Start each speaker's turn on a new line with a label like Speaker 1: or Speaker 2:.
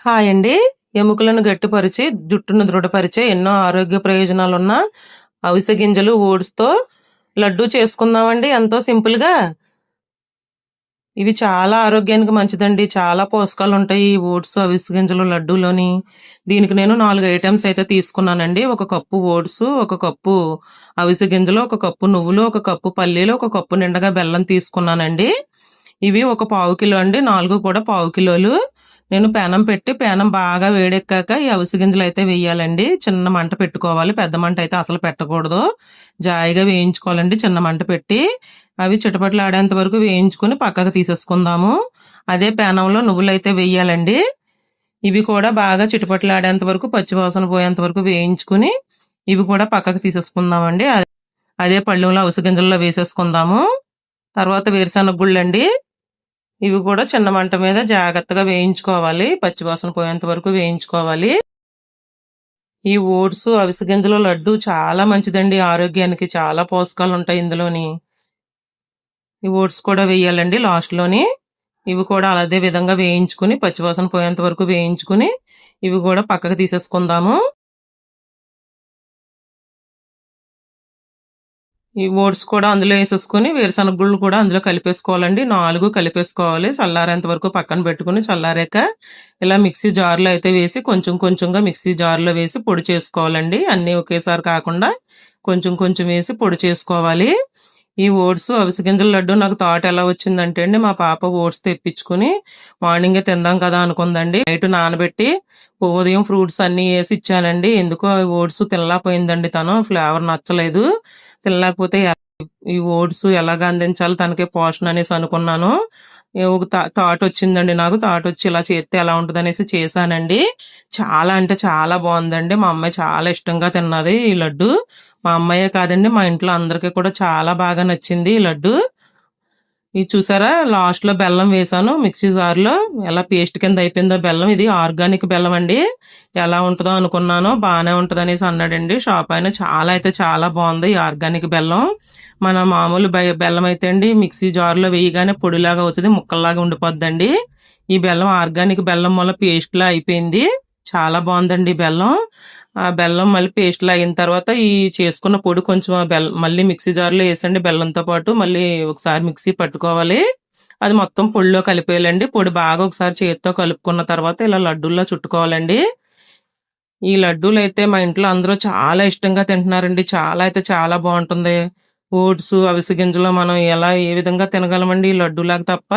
Speaker 1: Hi అండి. ఎముకలను గట్టిపరిచి, జుట్టును దృఢపరిచే ఎన్నో ఆరోగ్య ప్రయోజనాలున్న అవిసె గింజలు, ఓట్స్‌తో లడ్డూ చేసుకుందామండి ఎంతో సింపుల్‌గా. ఇవి చాలా ఆరోగ్యానికి మంచిదండి. చాలా పోషకాలుంటాయి ఈ ఓట్స్, అవిసె గింజలు లడ్డూలోని. దీనికి నేను 4 ఐటెమ్స్ అయితే తీసుకున్నానండి. 1 కప్పు ఓట్స్, 1 కప్పు అవిసె గింజలు, 1 కప్పు నువ్వులు, 1 కప్పు పల్లీలు, 1 కప్పు నిండుగా బెల్లం తీసుకున్నానండి. ఇవి ఒక పావు కిలో అండి. 4 కూడా పావు కిలోలు. నేను పేనం పెట్టి పేనం బాగా వేడెక్కాక ఈ అవిసె గింజలు అయితే వేయాలండి. చిన్న మంట పెట్టుకోవాలి. పెద్ద మంట అయితే అసలు పెట్టకూడదు. జాయిగా వేయించుకోవాలండి చిన్న మంట పెట్టి. అవి చిటపటలాడేంత వరకు వేయించుకుని పక్కకు తీసేసుకుందాము. అదే పేనంలో నువ్వులైతే వేయాలండి. ఇవి కూడా బాగా చిటపటలాడేంత వరకు పచ్చివాసన పోయేంత వరకు వేయించుకుని ఇవి కూడా పక్కకు తీసేసుకుందామండి. అదే పళ్ళెంలో అవిసె గింజల్లో వేసేసుకుందాము. తర్వాత వేరుశనగ గుళ్ళండి. ఇవి కూడా చిన్న మంట మీద జాగ్రత్తగా వేయించుకోవాలి. పచ్చివాసన పోయేంత వరకు వేయించుకోవాలి. ఈ ఓట్స్, అవిసె గింజల లడ్డు చాలా మంచిదండి ఆరోగ్యానికి. చాలా పోషకాలు ఉంటాయి ఇందులోని. ఈ ఓట్స్ కూడా వేయాలండి లాస్ట్లోని. ఇవి కూడా అదే విధంగా వేయించుకుని పచ్చివాసన పోయేంత వరకు వేయించుకుని ఇవి కూడా పక్కకు తీసేసుకుందాము. ఈ ఓట్స్ కూడా అందులో వేసేసుకుని వేరుశనగ గుళ్ళు కూడా అందులో కలిపేసుకోవాలండి. 4 కలిపేసుకోవాలి. చల్లారేంత వరకు పక్కన పెట్టుకుని చల్లారాక ఇలా మిక్సీ జార్లో అయితే వేసి కొంచెం కొంచెంగా మిక్సీ జార్లో వేసి పొడి చేసుకోవాలండి. అన్నీ ఒకేసారి కాకుండా కొంచెం కొంచెం వేసి పొడి చేసుకోవాలి. ఈ ఓట్స్, అవిసె గింజల లడ్డు నాకు థాట్ ఎలా వచ్చిందంటే అండి, మా పాప ఓట్స్ తెప్పించుకుని మార్నింగే తిందాం కదా అనుకుందండి. నైట్ నానబెట్టి ఉదయం ఫ్రూట్స్ అన్నీ వేసి ఇచ్చానండి. ఎందుకో ఓట్స్ తినలేకపోయిందండి తను. ఫ్లేవర్ నచ్చలేదు. తినలేకపోతే ఈ ఓట్స్ ఎలాగ అందించాలి తనకి పోషణ అనేసి అనుకున్నాను. ఒక థాట్ వచ్చిందండి నాకు. థాట్ వచ్చి ఇలా చేస్తే ఎలా ఉంటుంది అనేసి చేశానండి. చాలా అంటే చాలా బాగుందండి. మా అమ్మాయి చాలా ఇష్టంగా తిన్నది ఈ లడ్డు. మా అమ్మాయే కాదండి మా ఇంట్లో అందరికీ కూడా చాలా బాగా నచ్చింది ఈ లడ్డు. ఇది చూసారా లాస్ట్ లో బెల్లం వేసాను మిక్సీ జార్లో. ఎలా పేస్ట్ కింద అయిపోయిందో బెల్లం. ఇది ఆర్గానిక్ బెల్లం అండి. ఎలా ఉంటుందో అనుకున్నాను. బాగానే ఉంటుంది అనేసి అన్నాడండి షాప్ ఆయన. చాలా అయితే చాలా బాగుంది ఈ ఆర్గానిక్ బెల్లం. మన మామూలు బెల్లం అయితే అండి మిక్సీ జార్లో వేయగానే పొడిలాగా అవుతుంది, ముక్కల్లాగా ఉండిపోద్దండి. ఈ బెల్లం ఆర్గానిక్ బెల్లం వల్ల పేస్ట్ లా అయిపోయింది. చాలా బాగుందండి బెల్లం. ఆ బెల్లం మళ్ళీ పేస్ట్ లా అయిన తర్వాత ఈ చేసుకున్న పొడి కొంచెం మళ్ళీ మిక్సీ జార్లో వేసండి బెల్లంతో పాటు. మళ్ళీ ఒకసారి మిక్సీ పట్టుకోవాలి. అది మొత్తం పొడిలో కలిపేయాలండి. పొడి బాగా ఒకసారి చేతితో కలుపుకున్న తర్వాత ఇలా లడ్డూల్లో చుట్టుకోవాలండి. ఈ లడ్డూలు అయితే మా ఇంట్లో అందరూ చాలా ఇష్టంగా తింటున్నారండి. చాలా అయితే చాలా బాగుంటుంది. ఓట్స్, అవిసె గింజలు మనం ఏ విధంగా తినగలమండి ఈ లడ్డూలాగా తప్ప.